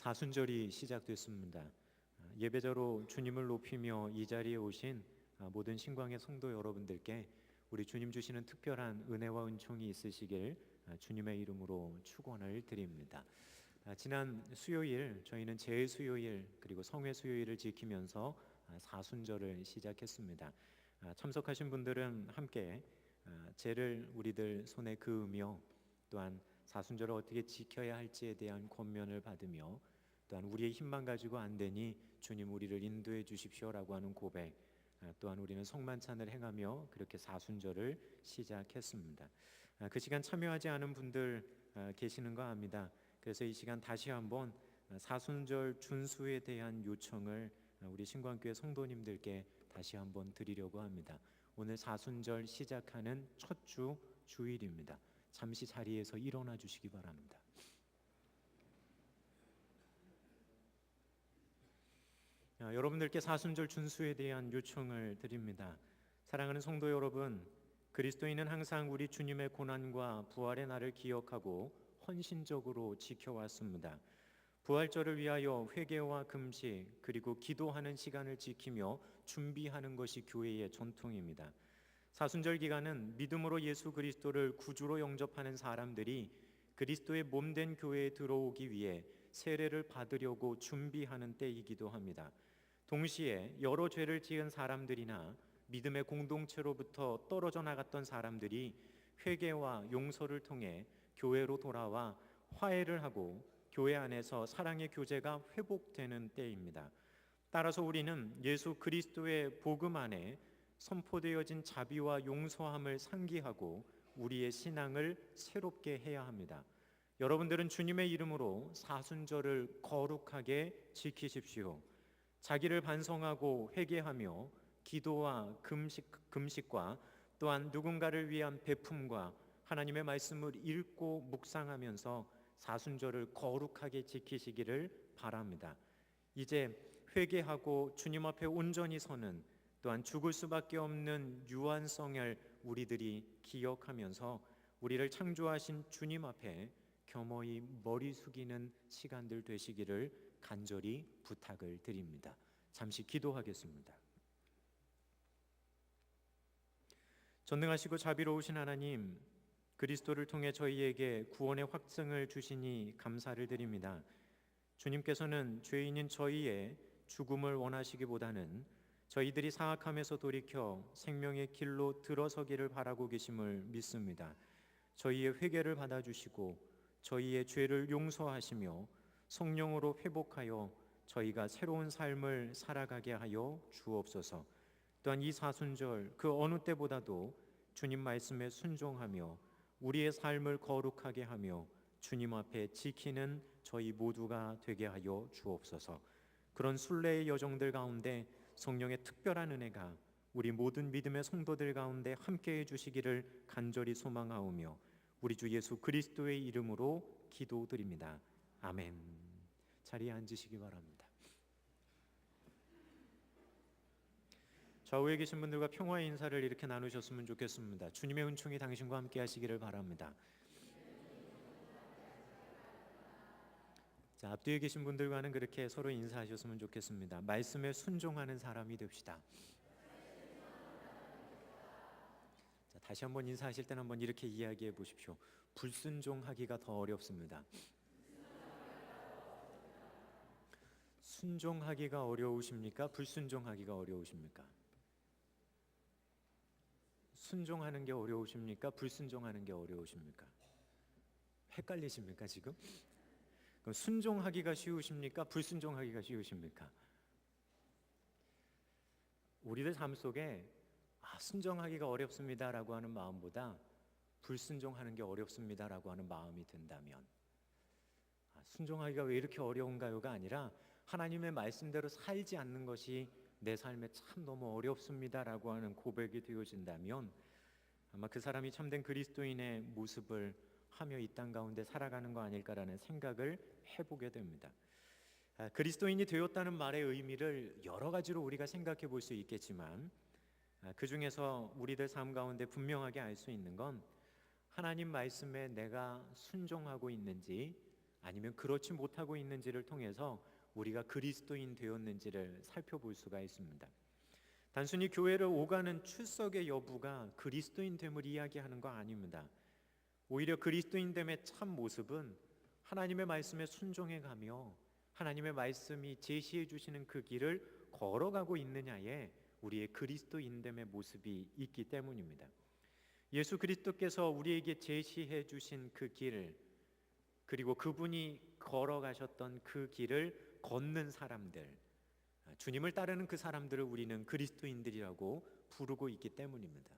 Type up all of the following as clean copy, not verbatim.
사순절이 시작됐습니다. 예배자로 주님을 높이며 이 자리에 오신 모든 신광의 성도 여러분들께 우리 주님 주시는 특별한 은혜와 은총이 있으시길 주님의 이름으로 축원을 드립니다. 지난 수요일 저희는 제수요일 그리고 성회수요일을 지키면서 사순절을 시작했습니다. 참석하신 분들은 함께 제를 우리들 손에 그으며 또한 사순절을 어떻게 지켜야 할지에 대한 권면을 받으며 또한 우리의 힘만 가지고 안 되니 주님 우리를 인도해 주십시오라고 하는 고백, 또한 우리는 성만찬을 행하며 그렇게 사순절을 시작했습니다. 그 시간 참여하지 않은 분들 계시는가 합니다. 그래서 이 시간 다시 한번 사순절 준수에 대한 요청을 우리 신광교회 성도님들께 다시 한번 드리려고 합니다. 오늘 사순절 시작하는 첫 주 주일입니다. 잠시 자리에서 일어나 주시기 바랍니다. 여러분들께 사순절 준수에 대한 요청을 드립니다. 사랑하는 성도 여러분, 그리스도인은 항상 우리 주님의 고난과 부활의 날을 기억하고 헌신적으로 지켜왔습니다. 부활절을 위하여 회개와 금식 그리고 기도하는 시간을 지키며 준비하는 것이 교회의 전통입니다. 사순절 기간은 믿음으로 예수 그리스도를 구주로 영접하는 사람들이 그리스도의 몸된 교회에 들어오기 위해 세례를 받으려고 준비하는 때이기도 합니다. 동시에 여러 죄를 지은 사람들이나 믿음의 공동체로부터 떨어져 나갔던 사람들이 회개와 용서를 통해 교회로 돌아와 화해를 하고 교회 안에서 사랑의 교제가 회복되는 때입니다. 따라서 우리는 예수 그리스도의 복음 안에 선포되어진 자비와 용서함을 상기하고 우리의 신앙을 새롭게 해야 합니다. 여러분들은 주님의 이름으로 사순절을 거룩하게 지키십시오. 자기를 반성하고 회개하며 기도와 금식과 또한 누군가를 위한 베품과 하나님의 말씀을 읽고 묵상하면서 사순절을 거룩하게 지키시기를 바랍니다. 이제 회개하고 주님 앞에 온전히 서는 또한 죽을 수밖에 없는 유한성을 우리들이 기억하면서 우리를 창조하신 주님 앞에 겸허히 머리 숙이는 시간들 되시기를 간절히 부탁을 드립니다. 잠시 기도하겠습니다. 전능하시고 자비로우신 하나님, 그리스도를 통해 저희에게 구원의 확증을 주시니 감사를 드립니다. 주님께서는 죄인인 저희의 죽음을 원하시기보다는 저희들이 사악함에서 돌이켜 생명의 길로 들어서기를 바라고 계심을 믿습니다. 저희의 회개를 받아주시고 저희의 죄를 용서하시며 성령으로 회복하여 저희가 새로운 삶을 살아가게 하여 주옵소서. 또한 이 사순절 그 어느 때보다도 주님 말씀에 순종하며 우리의 삶을 거룩하게 하며 주님 앞에 지키는 저희 모두가 되게 하여 주옵소서. 그런 순례의 여정들 가운데 성령의 특별한 은혜가 우리 모든 믿음의 성도들 가운데 함께해 주시기를 간절히 소망하오며 우리 주 예수 그리스도의 이름으로 기도드립니다. 아멘. 자리에 앉으시기 바랍니다. 좌우에 계신 분들과 평화의 인사를 이렇게 나누셨으면 좋겠습니다. 주님의 은총이 당신과 함께 하시기를 바랍니다. 자, 앞뒤에 계신 분들과는 그렇게 서로 인사하셨으면 좋겠습니다. 말씀에 순종하는 사람이 됩시다. 자, 다시 한번 인사하실 때는 한번 이렇게 이야기해 보십시오. 불순종하기가 더 어렵습니다. 순종하기가 어려우십니까? 불순종하기가 어려우십니까? 순종하는 게 어려우십니까? 불순종하는 게 어려우십니까? 헷갈리십니까 지금? 그럼 순종하기가 쉬우십니까? 불순종하기가 쉬우십니까? 우리들 삶 속에 순종하기가 어렵습니다라고 하는 마음보다 불순종하는 게 어렵습니다라고 하는 마음이 든다면, 순종하기가 왜 이렇게 어려운가요가 아니라 하나님의 말씀대로 살지 않는 것이 내 삶에 참 너무 어렵습니다라고 하는 고백이 되어진다면 아마 그 사람이 참된 그리스도인의 모습을 하며 이 땅 가운데 살아가는 거 아닐까라는 생각을 해보게 됩니다. 그리스도인이 되었다는 말의 의미를 여러 가지로 우리가 생각해 볼 수 있겠지만 그 중에서 우리들 삶 가운데 분명하게 알 수 있는 건 하나님 말씀에 내가 순종하고 있는지 아니면 그렇지 못하고 있는지를 통해서 우리가 그리스도인 되었는지를 살펴볼 수가 있습니다. 단순히 교회를 오가는 출석의 여부가 그리스도인 됨을 이야기하는 거 아닙니다. 오히려 그리스도인됨의 참 모습은 하나님의 말씀에 순종해가며 하나님의 말씀이 제시해 주시는 그 길을 걸어가고 있느냐에 우리의 그리스도인됨의 모습이 있기 때문입니다. 예수 그리스도께서 우리에게 제시해 주신 그 길, 그리고 그분이 걸어가셨던 그 길을 걷는 사람들, 주님을 따르는 그 사람들을 우리는 그리스도인들이라고 부르고 있기 때문입니다.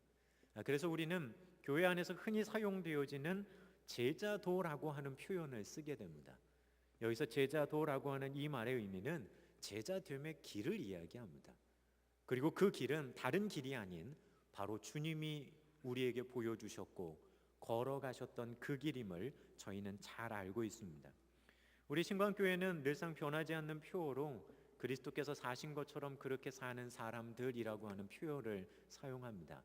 그래서 우리는 교회 안에서 흔히 사용되어지는 제자도라고 하는 표현을 쓰게 됩니다. 여기서 제자도라고 하는 이 말의 의미는 제자됨의 길을 이야기합니다. 그리고 그 길은 다른 길이 아닌 바로 주님이 우리에게 보여주셨고 걸어가셨던 그 길임을 저희는 잘 알고 있습니다. 우리 신광교회는 늘상 변하지 않는 표어로 그리스도께서 사신 것처럼 그렇게 사는 사람들이라고 하는 표현을 사용합니다.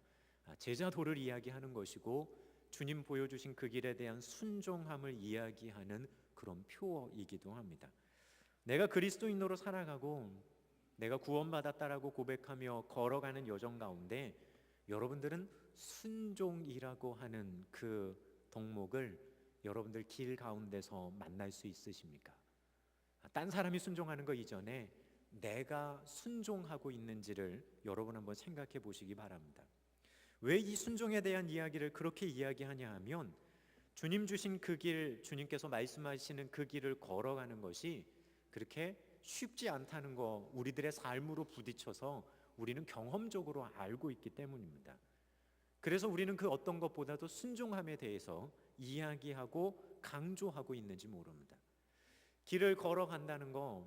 제자도를 이야기하는 것이고 주님 보여주신 그 길에 대한 순종함을 이야기하는 그런 표어이기도 합니다. 내가 그리스도인으로 살아가고 내가 구원받았다라고 고백하며 걸어가는 여정 가운데 여러분들은 순종이라고 하는 그 덕목을 여러분들 길 가운데서 만날 수 있으십니까? 딴 사람이 순종하는 거 이전에 내가 순종하고 있는지를 여러분 한번 생각해 보시기 바랍니다. 왜 이 순종에 대한 이야기를 그렇게 이야기하냐 하면 주님 주신 그 길, 주님께서 말씀하시는 그 길을 걸어가는 것이 그렇게 쉽지 않다는 거 우리들의 삶으로 부딪혀서 우리는 경험적으로 알고 있기 때문입니다. 그래서 우리는 그 어떤 것보다도 순종함에 대해서 이야기하고 강조하고 있는지 모릅니다. 길을 걸어간다는 거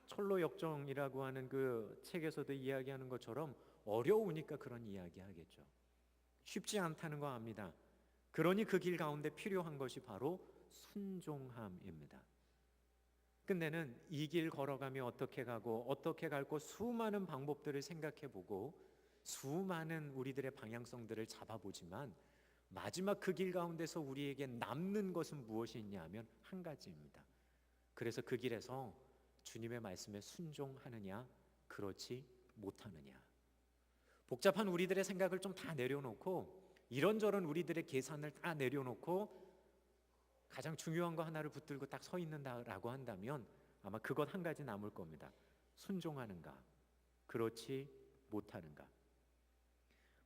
철로역정이라고 하는 그 책에서도 이야기하는 것처럼 어려우니까 그런 이야기 하겠죠. 쉽지 않다는 거 압니다. 그러니 그 길 가운데 필요한 것이 바로 순종함입니다. 근데는 이 길 걸어가며 어떻게 가고 어떻게 갈고 수많은 방법들을 생각해보고 수많은 우리들의 방향성들을 잡아보지만 마지막 그 길 가운데서 우리에게 남는 것은 무엇이 있냐 하면 한 가지입니다. 그래서 그 길에서 주님의 말씀에 순종하느냐 그렇지 못하느냐. 복잡한 우리들의 생각을 좀 다 내려놓고 이런저런 우리들의 계산을 다 내려놓고 가장 중요한 거 하나를 붙들고 딱 서 있는다라고 한다면 아마 그것 한 가지 남을 겁니다. 순종하는가 그렇지 못하는가.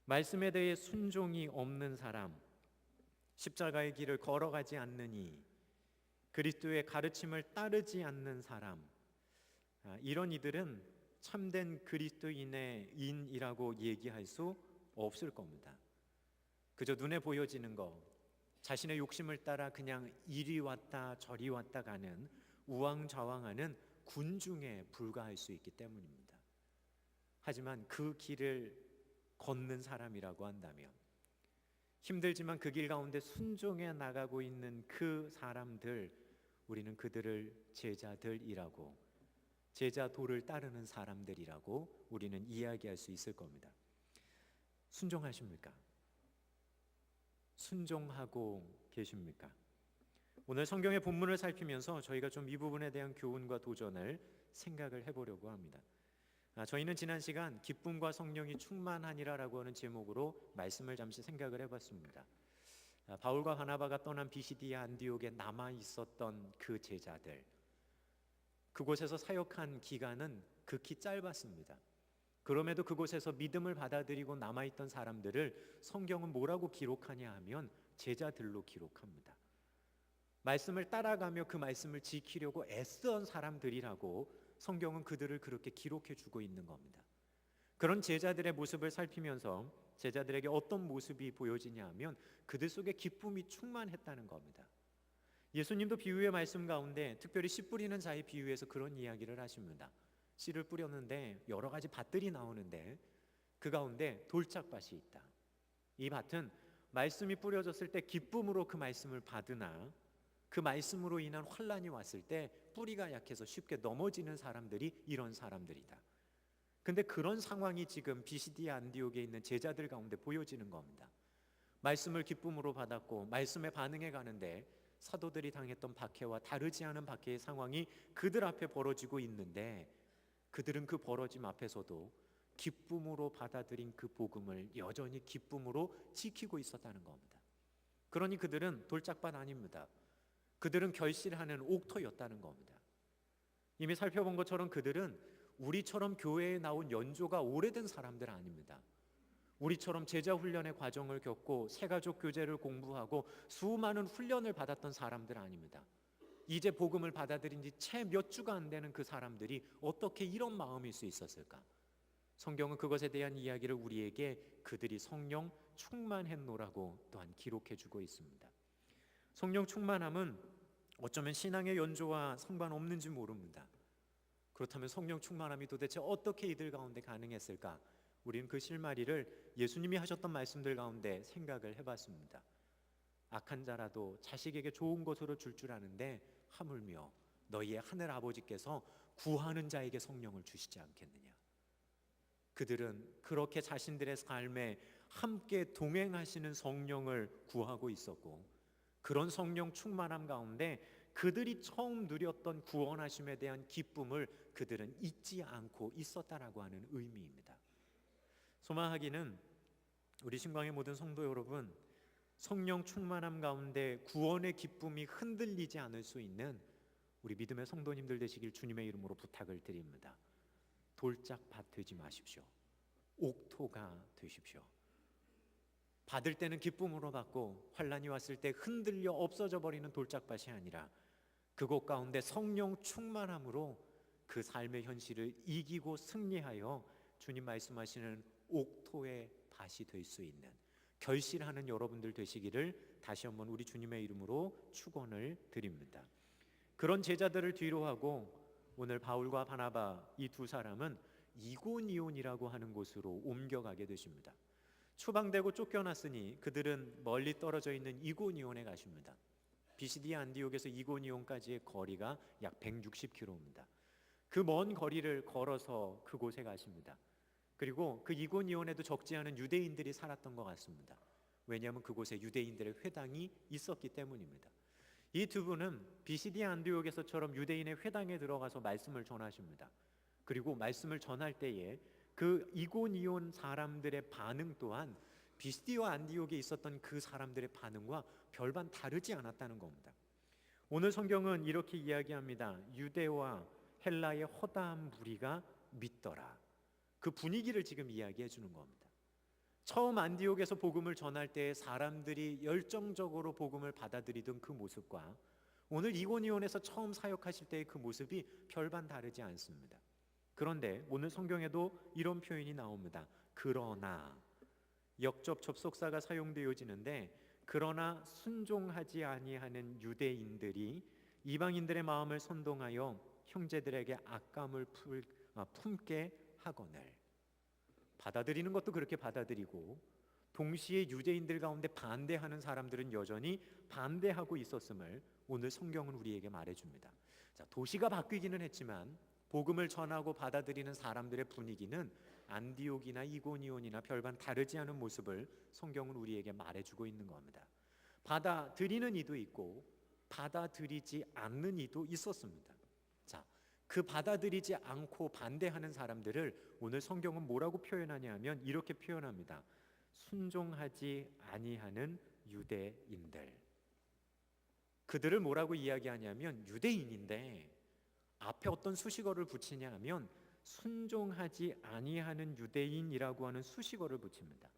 말씀에 대해 순종이 없는 사람, 십자가의 길을 걸어가지 않느니 그리스도의 가르침을 따르지 않는 사람, 이런 이들은 참된 그리스도인의 인이라고 얘기할 수 없을 겁니다. 그저 눈에 보여지는 것, 자신의 욕심을 따라 그냥 이리 왔다 저리 왔다 가는 우왕좌왕하는 군중에 불과할 수 있기 때문입니다. 하지만 그 길을 걷는 사람이라고 한다면 힘들지만 그 길 가운데 순종해 나가고 있는 그 사람들, 우리는 그들을 제자들이라고, 제자도를 따르는 사람들이라고 우리는 이야기할 수 있을 겁니다. 순종하십니까? 순종하고 계십니까? 오늘 성경의 본문을 살피면서 저희가 좀 이 부분에 대한 교훈과 도전을 생각을 해보려고 합니다. 저희는 지난 시간 기쁨과 성령이 충만하니라라고 하는 제목으로 말씀을 잠시 생각을 해봤습니다. 바울과 바나바가 떠난 비시디아 안디옥에 남아 있었던 그 제자들, 그곳에서 사역한 기간은 극히 짧았습니다. 그럼에도 그곳에서 믿음을 받아들이고 남아있던 사람들을 성경은 뭐라고 기록하냐 하면 제자들로 기록합니다. 말씀을 따라가며 그 말씀을 지키려고 애쓰던 사람들이라고 성경은 그들을 그렇게 기록해 주고 있는 겁니다. 그런 제자들의 모습을 살피면서 제자들에게 어떤 모습이 보여지냐 하면 그들 속에 기쁨이 충만했다는 겁니다. 예수님도 비유의 말씀 가운데 특별히 씨 뿌리는 자의 비유에서 그런 이야기를 하십니다. 씨를 뿌렸는데 여러 가지 밭들이 나오는데 그 가운데 돌짝밭이 있다. 이 밭은 말씀이 뿌려졌을 때 기쁨으로 그 말씀을 받으나 그 말씀으로 인한 환란이 왔을 때 뿌리가 약해서 쉽게 넘어지는 사람들이 이런 사람들이다. 근데 그런 상황이 지금 비시디아 안디옥에 있는 제자들 가운데 보여지는 겁니다. 말씀을 기쁨으로 받았고 말씀에 반응해 가는데 사도들이 당했던 박해와 다르지 않은 박해의 상황이 그들 앞에 벌어지고 있는데, 그들은 그 벌어짐 앞에서도 기쁨으로 받아들인 그 복음을 여전히 기쁨으로 지키고 있었다는 겁니다. 그러니 그들은 돌짝밭 아닙니다. 그들은 결실하는 옥토였다는 겁니다. 이미 살펴본 것처럼 그들은 우리처럼 교회에 나온 연조가 오래된 사람들 아닙니다. 우리처럼 제자 훈련의 과정을 겪고 새가족 교제를 공부하고 수많은 훈련을 받았던 사람들 아닙니다. 이제 복음을 받아들인 지 채 몇 주가 안 되는 그 사람들이 어떻게 이런 마음일 수 있었을까? 성경은 그것에 대한 이야기를 우리에게 그들이 성령 충만했노라고 또한 기록해주고 있습니다. 성령 충만함은 어쩌면 신앙의 연조와 상관없는지 모릅니다. 그렇다면 성령 충만함이 도대체 어떻게 이들 가운데 가능했을까? 우리는 그 실마리를 예수님이 하셨던 말씀들 가운데 생각을 해봤습니다. 악한 자라도 자식에게 좋은 것으로 줄 아는데 하물며 너희의 하늘 아버지께서 구하는 자에게 성령을 주시지 않겠느냐. 그들은 그렇게 자신들의 삶에 함께 동행하시는 성령을 구하고 있었고, 그런 성령 충만함 가운데 그들이 처음 누렸던 구원하심에 대한 기쁨을 그들은 잊지 않고 있었다라고 하는 의미입니다. 소망하기는 우리 신광의 모든 성도 여러분, 성령 충만함 가운데 구원의 기쁨이 흔들리지 않을 수 있는 우리 믿음의 성도님들 되시길 주님의 이름으로 부탁을 드립니다. 돌짝밭 되지 마십시오. 옥토가 되십시오. 받을 때는 기쁨으로 받고 환난이 왔을 때 흔들려 없어져 버리는 돌짝밭이 아니라 그곳 가운데 성령 충만함으로 그 삶의 현실을 이기고 승리하여 주님 말씀하시는 옥토의 밭이 될 수 있는 결실하는 여러분들 되시기를 다시 한번 우리 주님의 이름으로 축원을 드립니다. 그런 제자들을 뒤로 하고 오늘 바울과 바나바 이 두 사람은 이고니온이라고 하는 곳으로 옮겨가게 되십니다. 추방되고 쫓겨났으니 그들은 멀리 떨어져 있는 이고니온에 가십니다. 비시디아 안디옥에서 이고니온까지의 거리가 약 160km입니다. 그 먼 거리를 걸어서 그곳에 가십니다. 그리고 그 이고니온에도 적지 않은 유대인들이 살았던 것 같습니다. 왜냐하면 그곳에 유대인들의 회당이 있었기 때문입니다. 이 두 분은 비시디아 안디옥에서처럼 유대인의 회당에 들어가서 말씀을 전하십니다. 그리고 말씀을 전할 때에 그 이고니온 사람들의 반응 또한 비시디아 안디옥에 있었던 그 사람들의 반응과 별반 다르지 않았다는 겁니다. 오늘 성경은 이렇게 이야기합니다. 유대와 헬라의 허다한 무리가 믿더라. 그 분위기를 지금 이야기해 주는 겁니다. 처음 안디옥에서 복음을 전할 때 사람들이 열정적으로 복음을 받아들이던 그 모습과 오늘 이고니온에서 처음 사역하실 때의 그 모습이 별반 다르지 않습니다. 그런데 오늘 성경에도 이런 표현이 나옵니다. 그러나, 역접 접속사가 사용되어지는데, 그러나 순종하지 아니하는 유대인들이 이방인들의 마음을 선동하여 형제들에게 악감을 품게 하거늘. 받아들이는 것도 그렇게 받아들이고 동시에 유대인들 가운데 반대하는 사람들은 여전히 반대하고 있었음을 오늘 성경은 우리에게 말해줍니다. 자, 도시가 바뀌기는 했지만 복음을 전하고 받아들이는 사람들의 분위기는 안디옥이나 이고니온이나 별반 다르지 않은 모습을 성경은 우리에게 말해주고 있는 겁니다. 받아들이는 이도 있고 받아들이지 않는 이도 있었습니다. 자, 그 받아들이지 않고 반대하는 사람들을 오늘 성경은 뭐라고 표현하냐면 이렇게 표현합니다. 순종하지 아니하는 유대인들. 그들을 뭐라고 이야기하냐면 유대인인데 앞에 어떤 수식어를 붙이냐 하면 순종하지 아니하는 유대인이라고 하는 수식어를 붙입니다.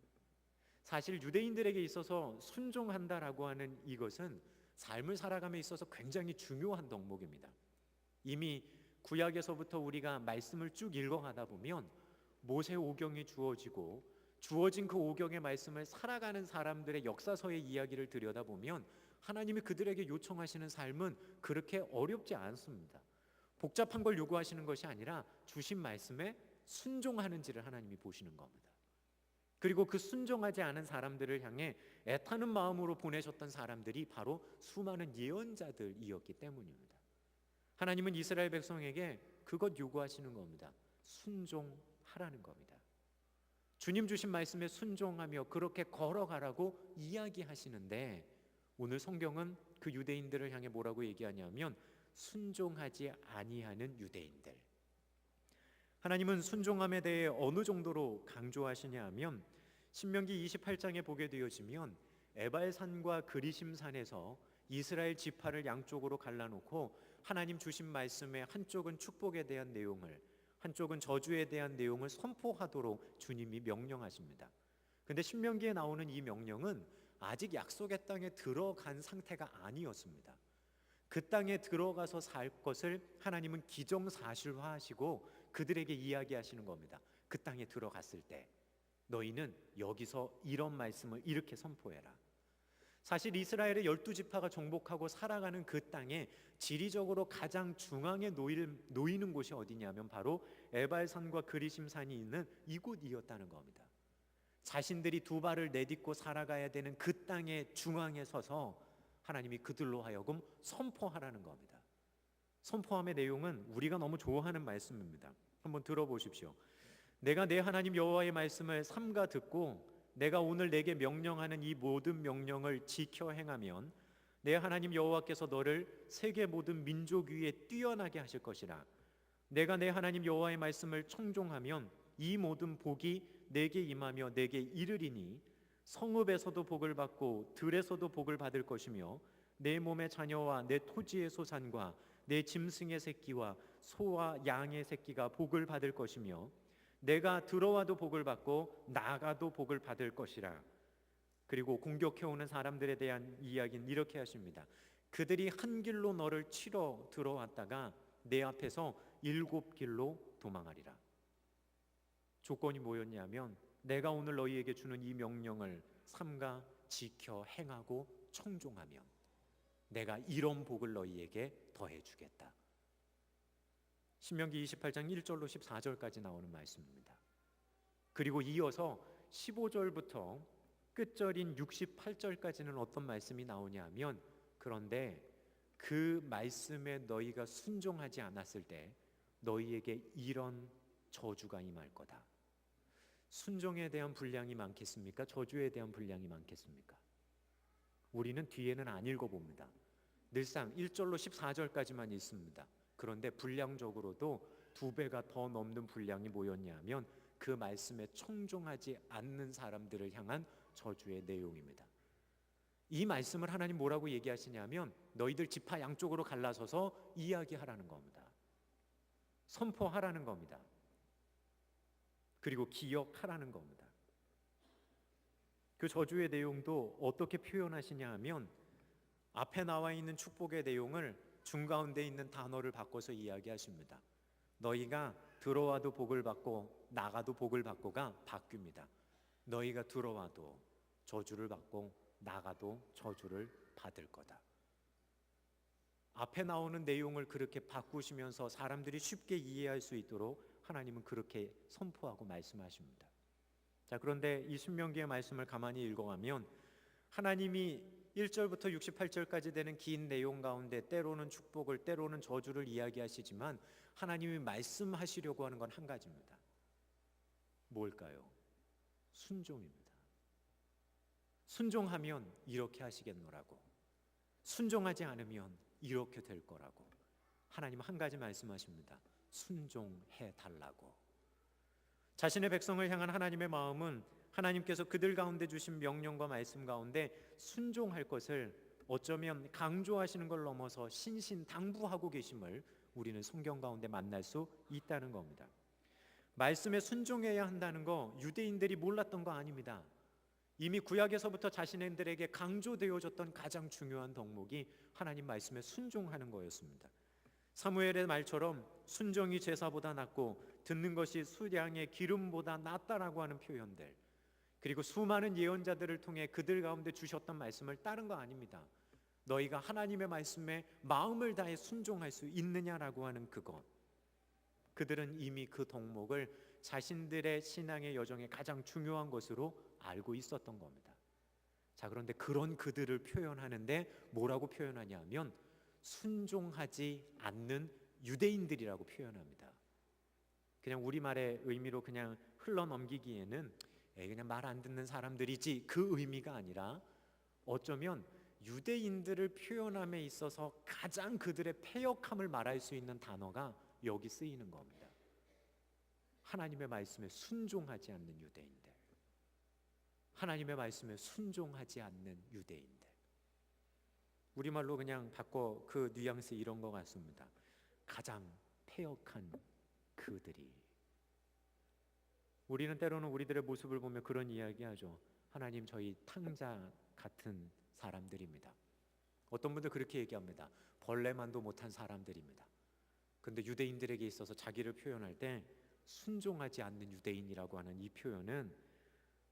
사실 유대인들에게 있어서 순종한다라고 하는 이것은 삶을 살아감에 있어서 굉장히 중요한 덕목입니다. 이미 구약에서부터 우리가 말씀을 쭉 읽어가다 보면 모세 오경이 주어지고 주어진 그 오경의 말씀을 살아가는 사람들의 역사서의 이야기를 들여다보면 하나님이 그들에게 요청하시는 삶은 그렇게 어렵지 않습니다. 복잡한 걸 요구하시는 것이 아니라 주신 말씀에 순종하는지를 하나님이 보시는 겁니다. 그리고 그 순종하지 않은 사람들을 향해 애타는 마음으로 보내셨던 사람들이 바로 수많은 예언자들이었기 때문입니다. 하나님은 이스라엘 백성에게 그것 요구하시는 겁니다. 순종하라는 겁니다. 주님 주신 말씀에 순종하며 그렇게 걸어가라고 이야기하시는데 오늘 성경은 그 유대인들을 향해 뭐라고 얘기하냐면 순종하지 아니하는 유대인들. 하나님은 순종함에 대해 어느 정도로 강조하시냐 하면 신명기 28장에 보게 되어지면 에발산과 그리심산에서 이스라엘 지파를 양쪽으로 갈라놓고 하나님 주신 말씀에 한쪽은 축복에 대한 내용을, 한쪽은 저주에 대한 내용을 선포하도록 주님이 명령하십니다. 근데 신명기에 나오는 이 명령은 아직 약속의 땅에 들어간 상태가 아니었습니다. 그 땅에 들어가서 살 것을 하나님은 기정사실화하시고 그들에게 이야기하시는 겁니다. 그 땅에 들어갔을 때 너희는 여기서 이런 말씀을 이렇게 선포해라. 사실 이스라엘의 12지파가 정복하고 살아가는 그 땅에 지리적으로 가장 중앙에 놓이는 곳이 어디냐면 바로 에발산과 그리심산이 있는 이곳이었다는 겁니다. 자신들이 두 발을 내딛고 살아가야 되는 그 땅의 중앙에 서서 하나님이 그들로 하여금 선포하라는 겁니다. 선포함의 내용은 우리가 너무 좋아하는 말씀입니다. 한번 들어보십시오. 내가 내 하나님 여호와의 말씀을 삼가 듣고 내가 오늘 내게 명령하는 이 모든 명령을 지켜 행하면 내 하나님 여호와께서 너를 세계 모든 민족 위에 뛰어나게 하실 것이라. 내가 내 하나님 여호와의 말씀을 청종하면 이 모든 복이 내게 임하며 내게 이르리니 성읍에서도 복을 받고 들에서도 복을 받을 것이며 내 몸의 자녀와 내 토지의 소산과 내 짐승의 새끼와 소와 양의 새끼가 복을 받을 것이며 내가 들어와도 복을 받고 나가도 복을 받을 것이라. 그리고 공격해오는 사람들에 대한 이야기는 이렇게 하십니다. 그들이 한 길로 너를 치러 들어왔다가 내 앞에서 7길로 도망하리라. 조건이 뭐였냐면 내가 오늘 너희에게 주는 이 명령을 삼가 지켜 행하고 청종하면 내가 이런 복을 너희에게 더해주겠다. 신명기 28장 1절로 14절까지 나오는 말씀입니다. 그리고 이어서 15절부터 끝절인 68절까지는 어떤 말씀이 나오냐 하면 그런데 그 말씀에 너희가 순종하지 않았을 때 너희에게 이런 저주가 임할 거다. 순종에 대한 분량이 많겠습니까? 저주에 대한 분량이 많겠습니까? 우리는 뒤에는 안 읽어봅니다. 늘상 1절로 14절까지만 읽습니다. 그런데 분량적으로도 2배가 더 넘는 분량이 뭐였냐면 그 말씀에 청종하지 않는 사람들을 향한 저주의 내용입니다. 이 말씀을 하나님 뭐라고 얘기하시냐면 너희들 지파 양쪽으로 갈라서서 이야기하라는 겁니다. 선포하라는 겁니다. 그리고 기억하라는 겁니다. 그 저주의 내용도 어떻게 표현하시냐 하면 앞에 나와 있는 축복의 내용을 중가운데 있는 단어를 바꿔서 이야기하십니다. 너희가 들어와도 복을 받고 나가도 복을 받고가 바뀝니다. 너희가 들어와도 저주를 받고 나가도 저주를 받을 거다. 앞에 나오는 내용을 그렇게 바꾸시면서 사람들이 쉽게 이해할 수 있도록 하나님은 그렇게 선포하고 말씀하십니다. 자, 그런데 이 신명기의 말씀을 가만히 읽어가면 하나님이 1절부터 68절까지 되는 긴 내용 가운데 때로는 축복을 때로는 저주를 이야기하시지만 하나님이 말씀하시려고 하는 건 한 가지입니다. 뭘까요? 순종입니다. 순종하면 이렇게 하시겠노라고, 순종하지 않으면 이렇게 될 거라고 하나님은 한 가지 말씀하십니다. 순종해 달라고. 자신의 백성을 향한 하나님의 마음은 하나님께서 그들 가운데 주신 명령과 말씀 가운데 순종할 것을 어쩌면 강조하시는 걸 넘어서 신신당부하고 계심을 우리는 성경 가운데 만날 수 있다는 겁니다. 말씀에 순종해야 한다는 거 유대인들이 몰랐던 거 아닙니다. 이미 구약에서부터 자신들에게 강조되어졌던 가장 중요한 덕목이 하나님 말씀에 순종하는 거였습니다. 사무엘의 말처럼 순종이 제사보다 낫고 듣는 것이 수량의 기름보다 낫다라고 하는 표현들, 그리고 수많은 예언자들을 통해 그들 가운데 주셨던 말씀을 따른 거 아닙니다. 너희가 하나님의 말씀에 마음을 다해 순종할 수 있느냐라고 하는 그것, 그들은 이미 그 덕목을 자신들의 신앙의 여정의 가장 중요한 것으로 알고 있었던 겁니다. 자, 그런데 그런 그들을 표현하는데 뭐라고 표현하냐면 순종하지 않는 유대인들이라고 표현합니다. 그냥 우리말의 의미로 그냥 흘러넘기기에는 그냥 말 안 듣는 사람들이지 그 의미가 아니라 어쩌면 유대인들을 표현함에 있어서 가장 그들의 패역함을 말할 수 있는 단어가 여기 쓰이는 겁니다. 하나님의 말씀에 순종하지 않는 유대인들, 하나님의 말씀에 순종하지 않는 유대인들. 우리말로 그냥 바꿔 그 뉘앙스 이런 것 같습니다. 가장 패역한 그들이. 우리는 때로는 우리들의 모습을 보며 그런 이야기하죠. 하나님, 저희 탕자 같은 사람들입니다. 어떤 분들 그렇게 얘기합니다. 벌레만도 못한 사람들입니다. 근데 유대인들에게 있어서 자기를 표현할 때 순종하지 않는 유대인이라고 하는 이 표현은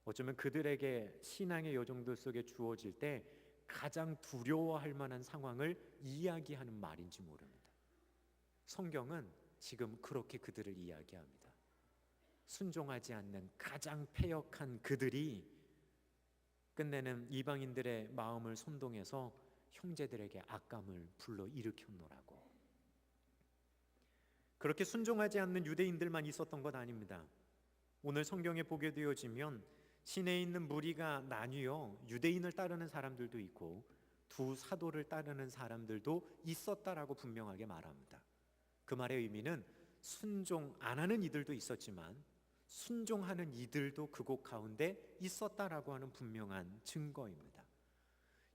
어쩌면 그들에게 신앙의 여정들 속에 주어질 때 가장 두려워할 만한 상황을 이야기하는 말인지 모릅니다. 성경은 지금 그렇게 그들을 이야기합니다. 순종하지 않는 가장 패역한 그들이 끝내는 이방인들의 마음을 선동해서 형제들에게 악감을 불러 일으켰노라고. 그렇게 순종하지 않는 유대인들만 있었던 것 아닙니다. 오늘 성경에 보게 되어지면 시내에 있는 무리가 나뉘어 유대인을 따르는 사람들도 있고 두 사도를 따르는 사람들도 있었다라고 분명하게 말합니다. 그 말의 의미는 순종 안 하는 이들도 있었지만 순종하는 이들도 그곳 가운데 있었다라고 하는 분명한 증거입니다.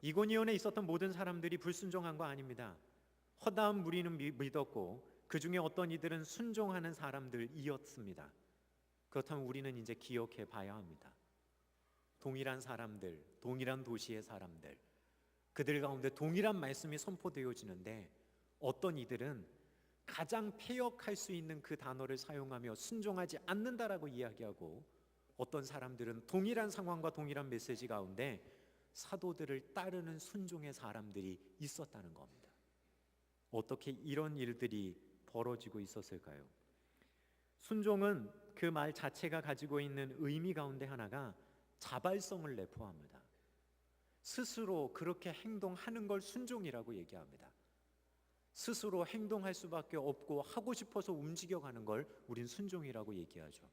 이고니온에 있었던 모든 사람들이 불순종한 거 아닙니다. 허다한 무리는 믿었고 그 중에 어떤 이들은 순종하는 사람들이었습니다. 그렇다면 우리는 이제 기억해 봐야 합니다. 동일한 사람들, 동일한 도시의 사람들, 그들 가운데 동일한 말씀이 선포되어지는데 어떤 이들은 가장 패역할 수 있는 그 단어를 사용하며 순종하지 않는다라고 이야기하고 어떤 사람들은 동일한 상황과 동일한 메시지 가운데 사도들을 따르는 순종의 사람들이 있었다는 겁니다. 어떻게 이런 일들이 벌어지고 있었을까요? 순종은 그 말 자체가 가지고 있는 의미 가운데 하나가 자발성을 내포합니다. 스스로 그렇게 행동하는 걸 순종이라고 얘기합니다. 스스로 행동할 수밖에 없고 하고 싶어서 움직여가는 걸 우린 순종이라고 얘기하죠.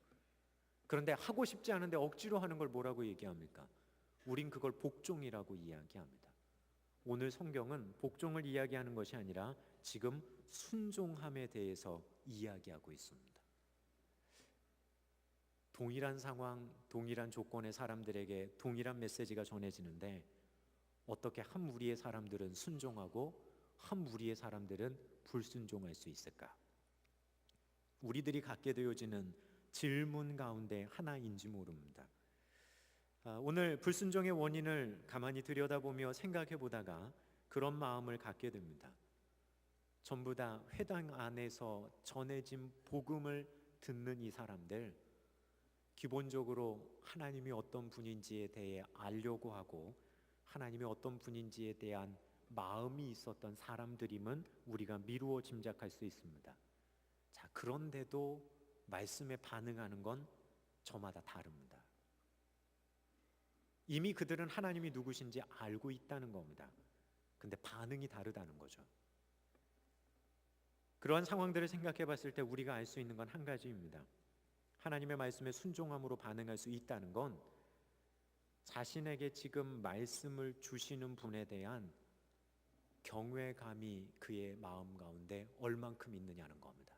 그런데 하고 싶지 않은데 억지로 하는 걸 뭐라고 얘기합니까? 우린 그걸 복종이라고 이야기합니다. 오늘 성경은 복종을 이야기하는 것이 아니라 지금 순종함에 대해서 이야기하고 있습니다. 동일한 상황, 동일한 조건의 사람들에게 동일한 메시지가 전해지는데 어떻게 한 무리의 사람들은 순종하고 한 무리의 사람들은 불순종할 수 있을까? 우리들이 갖게 되어지는 질문 가운데 하나인지 모릅니다. 오늘 불순종의 원인을 가만히 들여다보며 생각해 보다가 그런 마음을 갖게 됩니다. 전부 다 회당 안에서 전해진 복음을 듣는 이 사람들, 기본적으로 하나님이 어떤 분인지에 대해 알려고 하고 하나님이 어떤 분인지에 대한 마음이 있었던 사람들임은 우리가 미루어 짐작할 수 있습니다. 자, 그런데도 말씀에 반응하는 건 저마다 다릅니다. 이미 그들은 하나님이 누구신지 알고 있다는 겁니다. 근데 반응이 다르다는 거죠. 그러한 상황들을 생각해 봤을 때 우리가 알 수 있는 건 한 가지입니다. 하나님의 말씀에 순종함으로 반응할 수 있다는 건 자신에게 지금 말씀을 주시는 분에 대한 경외감이 그의 마음 가운데 얼만큼 있느냐는 겁니다.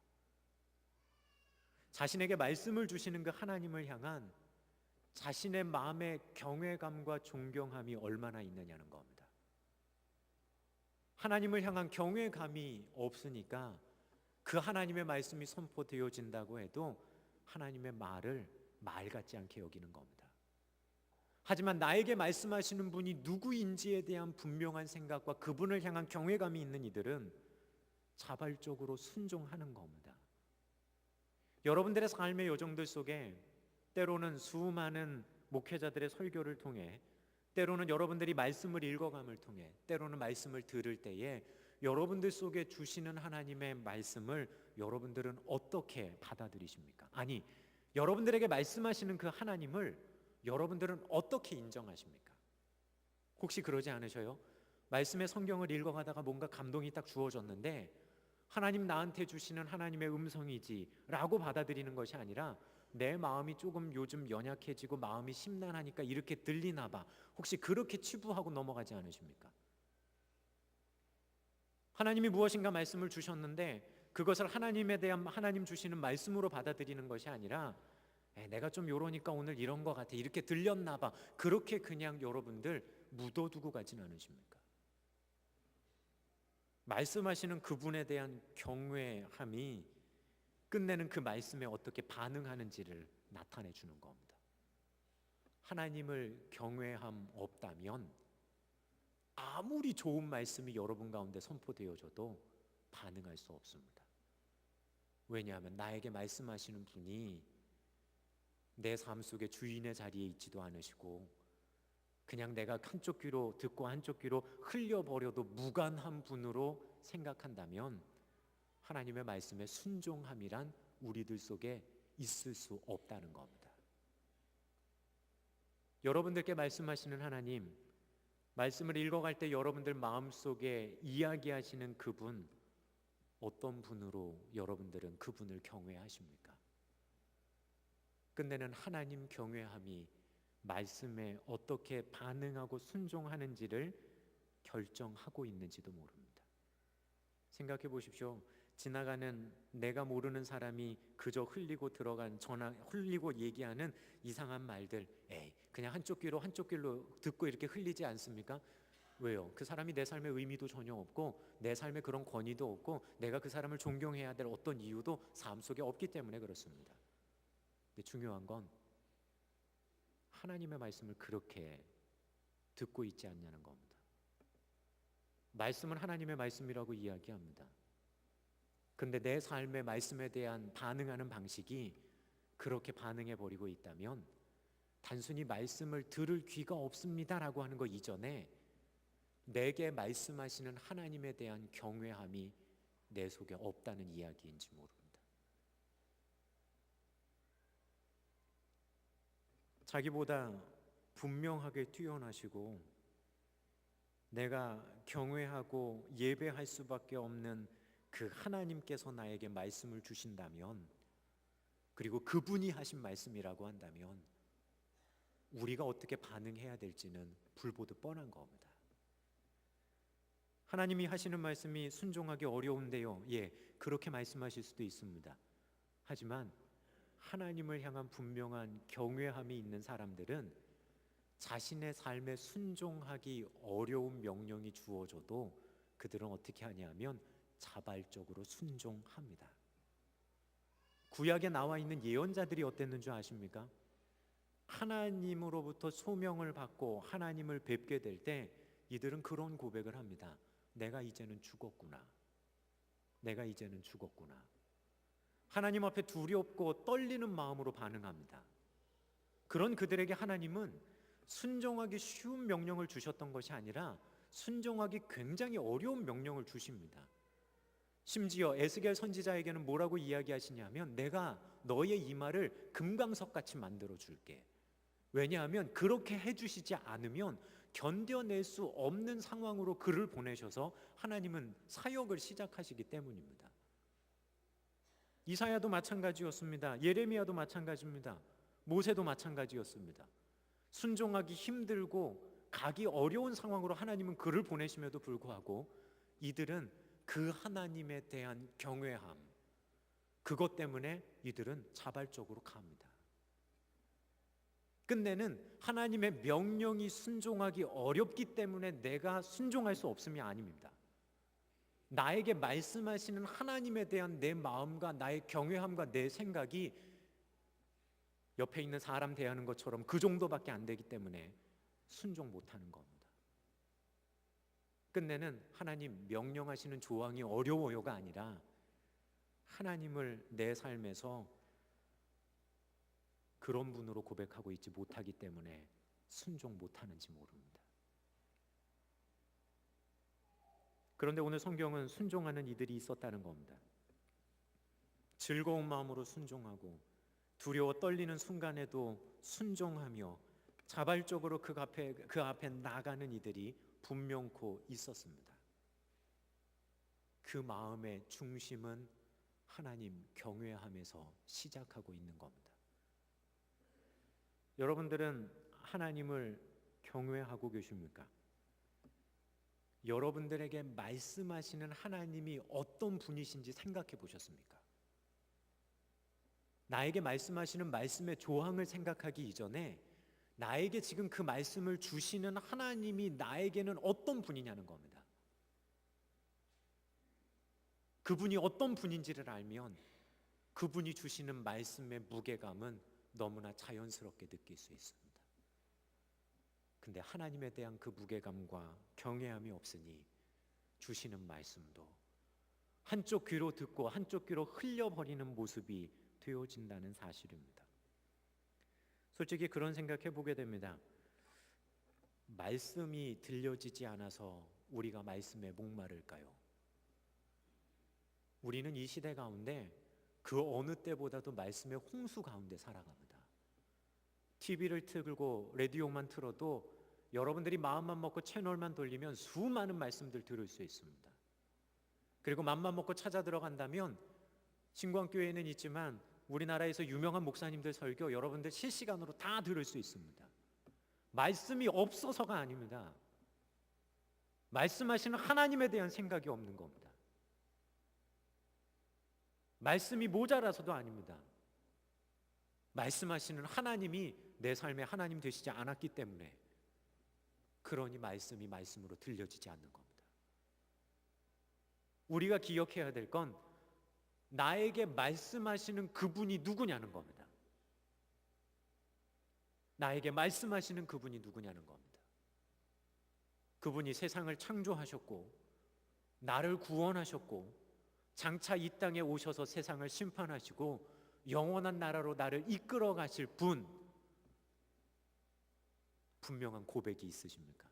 자신에게 말씀을 주시는 그 하나님을 향한 자신의 마음의 경외감과 존경함이 얼마나 있느냐는 겁니다. 하나님을 향한 경외감이 없으니까 그 하나님의 말씀이 선포되어진다고 해도 하나님의 말을 말 같지 않게 여기는 겁니다. 하지만 나에게 말씀하시는 분이 누구인지에 대한 분명한 생각과 그분을 향한 경외감이 있는 이들은 자발적으로 순종하는 겁니다. 여러분들의 삶의 여정들 속에 때로는 수많은 목회자들의 설교를 통해, 때로는 여러분들이 말씀을 읽어감을 통해, 때로는 말씀을 들을 때에 여러분들 속에 주시는 하나님의 말씀을 여러분들은 어떻게 받아들이십니까? 아니, 여러분들에게 말씀하시는 그 하나님을 여러분들은 어떻게 인정하십니까? 혹시 그러지 않으셔요? 말씀의 성경을 읽어가다가 뭔가 감동이 딱 주어졌는데 하나님 나한테 주시는 하나님의 음성이지 라고 받아들이는 것이 아니라 내 마음이 조금 요즘 연약해지고 마음이 심란하니까 이렇게 들리나 봐, 혹시 그렇게 치부하고 넘어가지 않으십니까? 하나님이 무엇인가 말씀을 주셨는데 그것을 하나님에 대한 하나님 주시는 말씀으로 받아들이는 것이 아니라 내가 좀 요러니까 오늘 이런 것 같아, 이렇게 들렸나 봐, 그렇게 그냥 여러분들 묻어두고 가진 않으십니까? 말씀하시는 그분에 대한 경외함이 끝내는 그 말씀에 어떻게 반응하는지를 나타내 주는 겁니다. 하나님을 경외함 없다면 아무리 좋은 말씀이 여러분 가운데 선포되어져도 반응할 수 없습니다. 왜냐하면 나에게 말씀하시는 분이 내 삶 속에 주인의 자리에 있지도 않으시고 그냥 내가 한쪽 귀로 듣고 한쪽 귀로 흘려버려도 무관한 분으로 생각한다면 하나님의 말씀에 순종함이란 우리들 속에 있을 수 없다는 겁니다. 여러분들께 말씀하시는 하나님, 말씀을 읽어갈 때 여러분들 마음속에 이야기하시는 그분, 어떤 분으로 여러분들은 그분을 경외하십니까? 끝내는 하나님 경외함이 말씀에 어떻게 반응하고 순종하는지를 결정하고 있는지도 모릅니다. 생각해 보십시오. 지나가는 내가 모르는 사람이 그저 흘리고 들어간 전화, 흘리고 얘기하는 이상한 말들, 그냥 한쪽 귀로 듣고 이렇게 흘리지 않습니까? 왜요? 그 사람이 내 삶에 의미도 전혀 없고 내 삶에 그런 권위도 없고 내가 그 사람을 존경해야 될 어떤 이유도 삶 속에 없기 때문에 그렇습니다. 근데 중요한 건 하나님의 말씀을 그렇게 듣고 있지 않냐는 겁니다. 말씀은 하나님의 말씀이라고 이야기합니다. 근데 내 삶의 말씀에 대한 반응하는 방식이 그렇게 반응해 버리고 있다면 단순히 말씀을 들을 귀가 없습니다라고 하는 것 이전에 내게 말씀하시는 하나님에 대한 경외함이 내 속에 없다는 이야기인지 모릅니다. 자기보다 분명하게 뛰어나시고 내가 경외하고 예배할 수밖에 없는 그 하나님께서 나에게 말씀을 주신다면, 그리고 그분이 하신 말씀이라고 한다면 우리가 어떻게 반응해야 될지는 불보듯 뻔한 겁니다. 하나님이 하시는 말씀이 순종하기 어려운데요, 그렇게 말씀하실 수도 있습니다. 하지만 하나님을 향한 분명한 경외함이 있는 사람들은 자신의 삶에 순종하기 어려운 명령이 주어져도 그들은 어떻게 하냐면 자발적으로 순종합니다. 구약에 나와 있는 예언자들이 어땠는 줄 아십니까? 하나님으로부터 소명을 받고 하나님을 뵙게 될 때 이들은 그런 고백을 합니다. 내가 이제는 죽었구나. 내가 이제는 죽었구나. 하나님 앞에 두렵고 떨리는 마음으로 반응합니다. 그런 그들에게 하나님은 순종하기 쉬운 명령을 주셨던 것이 아니라 순종하기 굉장히 어려운 명령을 주십니다. 심지어 에스겔 선지자에게는 뭐라고 이야기하시냐면 내가 너의 이마를 금강석같이 만들어 줄게. 왜냐하면 그렇게 해주시지 않으면 견뎌낼 수 없는 상황으로 그를 보내셔서 하나님은 사역을 시작하시기 때문입니다. 이사야도 마찬가지였습니다. 예레미야도 마찬가지입니다. 모세도 마찬가지였습니다. 순종하기 힘들고 가기 어려운 상황으로 하나님은 그를 보내심에도 불구하고 이들은 그 하나님에 대한 경외함, 그것 때문에 이들은 자발적으로 갑니다. 끝내는 하나님의 명령이 순종하기 어렵기 때문에 내가 순종할 수 없음이 아닙니다. 나에게 말씀하시는 하나님에 대한 내 마음과 나의 경외함과 내 생각이 옆에 있는 사람 대하는 것처럼 그 정도밖에 안 되기 때문에 순종 못하는 겁니다. 끝내는 하나님 명령하시는 조항이 어려워요가 아니라 하나님을 내 삶에서 그런 분으로 고백하고 있지 못하기 때문에 순종 못하는지 모릅니다. 그런데 오늘 성경은 순종하는 이들이 있었다는 겁니다. 즐거운 마음으로 순종하고 두려워 떨리는 순간에도 순종하며 자발적으로 그 앞에 나가는 이들이 분명코 있었습니다. 그 마음의 중심은 하나님 경외함에서 시작하고 있는 겁니다. 여러분들은 하나님을 경외하고 계십니까? 여러분들에게 말씀하시는 하나님이 어떤 분이신지 생각해 보셨습니까? 나에게 말씀하시는 말씀의 조항을 생각하기 이전에 나에게 지금 그 말씀을 주시는 하나님이 나에게는 어떤 분이냐는 겁니다. 그분이 어떤 분인지를 알면 그분이 주시는 말씀의 무게감은 너무나 자연스럽게 느낄 수 있습니다. 근데 하나님에 대한 그 무게감과 경외함이 없으니 주시는 말씀도 한쪽 귀로 듣고 한쪽 귀로 흘려버리는 모습이 되어진다는 사실입니다. 솔직히 그런 생각해 보게 됩니다. 말씀이 들려지지 않아서 우리가 말씀에 목마를까요? 우리는 이 시대 가운데 그 어느 때보다도 말씀의 홍수 가운데 살아갑니다. TV를 틀고 라디오만 틀어도 여러분들이 마음만 먹고 채널만 돌리면 수많은 말씀들 들을 수 있습니다. 그리고 맘만 먹고 찾아 들어간다면 신광교회에는 있지만 우리나라에서 유명한 목사님들 설교 여러분들 실시간으로 다 들을 수 있습니다. 말씀이 없어서가 아닙니다. 말씀하시는 하나님에 대한 생각이 없는 겁니다. 말씀이 모자라서도 아닙니다. 말씀하시는 하나님이 내 삶의 하나님 되시지 않았기 때문에 그러니 말씀이 말씀으로 들려지지 않는 겁니다. 우리가 기억해야 될 건 나에게 말씀하시는 그분이 누구냐는 겁니다. 나에게 말씀하시는 그분이 누구냐는 겁니다. 그분이 세상을 창조하셨고 나를 구원하셨고 장차 이 땅에 오셔서 세상을 심판하시고 영원한 나라로 나를 이끌어 가실 분, 분명한 고백이 있으십니까?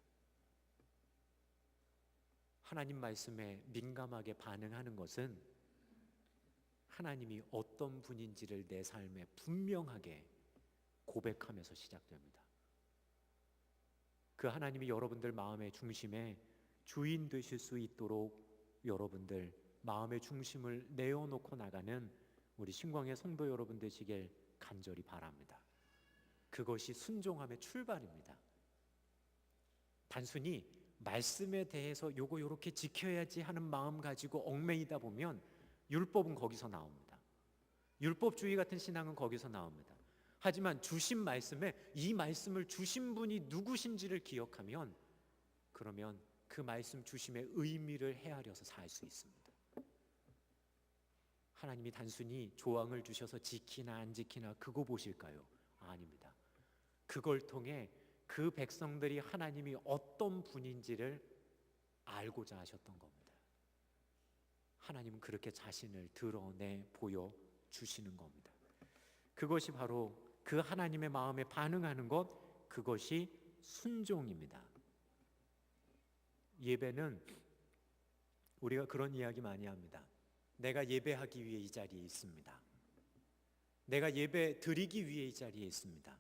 하나님 말씀에 민감하게 반응하는 것은 하나님이 어떤 분인지를 내 삶에 분명하게 고백하면서 시작됩니다. 그 하나님이 여러분들 마음의 중심에 주인 되실 수 있도록 여러분들 마음의 중심을 내어놓고 나가는 우리 신광의 성도 여러분 되시길 간절히 바랍니다. 그것이 순종함의 출발입니다. 단순히 말씀에 대해서 요거 요렇게 지켜야지 하는 마음 가지고 얽매이다 보면 율법은 거기서 나옵니다. 율법주의 같은 신앙은 거기서 나옵니다. 하지만 주신 말씀에 이 말씀을 주신 분이 누구신지를 기억하면 그러면 그 말씀 주심의 의미를 헤아려서 살 수 있습니다. 하나님이 단순히 조항을 주셔서 지키나 안 지키나 그거 보실까요? 아닙니다. 그걸 통해 그 백성들이 하나님이 어떤 분인지를 알고자 하셨던 겁니다. 하나님은 그렇게 자신을 드러내 보여주시는 겁니다. 그것이 바로 그 하나님의 마음에 반응하는 것, 그것이 순종입니다. 예배는 우리가 그런 이야기 많이 합니다. 내가 예배하기 위해 이 자리에 있습니다. 내가 예배 드리기 위해 이 자리에 있습니다.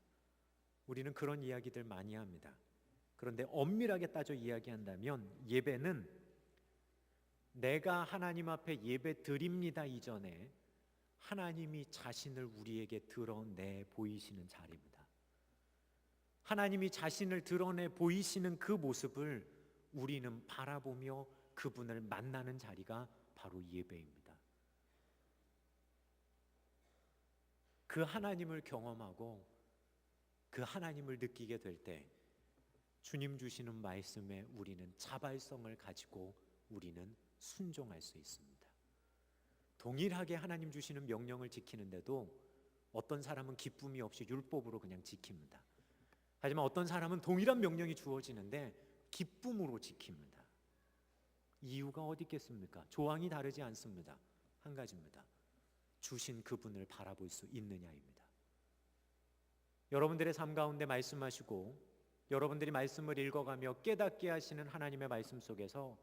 우리는 그런 이야기들 많이 합니다. 그런데 엄밀하게 따져 이야기한다면 예배는 내가 하나님 앞에 예배 드립니다 이전에 하나님이 자신을 우리에게 드러내 보이시는 자리입니다. 하나님이 자신을 드러내 보이시는 그 모습을 우리는 바라보며 그분을 만나는 자리가 바로 예배입니다. 그 하나님을 경험하고 그 하나님을 느끼게 될 때 주님 주시는 말씀에 우리는 자발성을 가지고 우리는 순종할 수 있습니다. 동일하게 하나님 주시는 명령을 지키는데도 어떤 사람은 기쁨이 없이 율법으로 그냥 지킵니다. 하지만 어떤 사람은 동일한 명령이 주어지는데 기쁨으로 지킵니다. 이유가 어디 있겠습니까? 조항이 다르지 않습니다. 한 가지입니다. 주신 그분을 바라볼 수 있느냐입니다. 여러분들의 삶 가운데 말씀하시고 여러분들이 말씀을 읽어가며 깨닫게 하시는 하나님의 말씀 속에서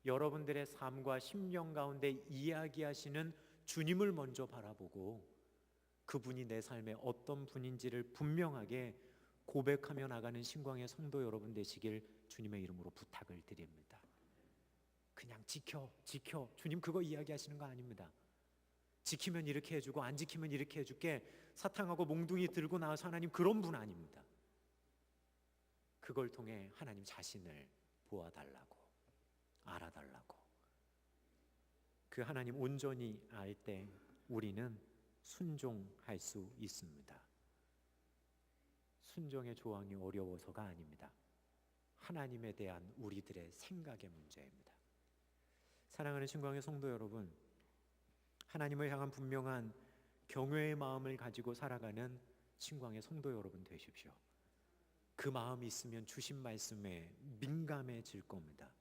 여러분들의 삶과 심령 가운데 이야기하시는 주님을 먼저 바라보고 그분이 내 삶의 어떤 분인지를 분명하게 고백하며 나가는 신광의 성도 여러분 되시길 주님의 이름으로 부탁을 드립니다. 그냥 지켜 주님 그거 이야기하시는 거 아닙니다. 지키면 이렇게 해주고 안 지키면 이렇게 해줄게 사탕하고 몽둥이 들고 나와서 하나님 그런 분 아닙니다. 그걸 통해 하나님 자신을 보아달라고 알아달라고. 그 하나님 온전히 알 때 우리는 순종할 수 있습니다. 순종의 조항이 어려워서가 아닙니다. 하나님에 대한 우리들의 생각의 문제입니다. 사랑하는 신광의 성도 여러분, 하나님을 향한 분명한 경외의 마음을 가지고 살아가는 신광의 성도 여러분 되십시오. 그 마음이 있으면 주신 말씀에 민감해질 겁니다.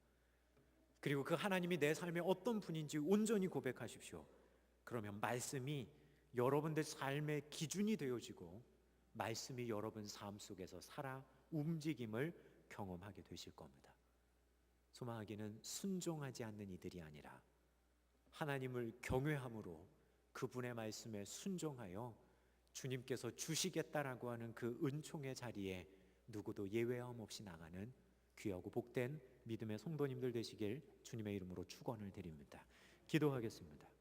그리고 그 하나님이 내 삶의 어떤 분인지 온전히 고백하십시오. 그러면 말씀이 여러분들 삶의 기준이 되어지고 말씀이 여러분 삶 속에서 살아 움직임을 경험하게 되실 겁니다. 소망하기는 순종하지 않는 이들이 아니라 하나님을 경외함으로 그분의 말씀에 순종하여 주님께서 주시겠다라고 하는 그 은총의 자리에 누구도 예외함 없이 나가는 귀하고 복된 믿음의 성도님들 되시길 주님의 이름으로 축원을 드립니다. 기도하겠습니다.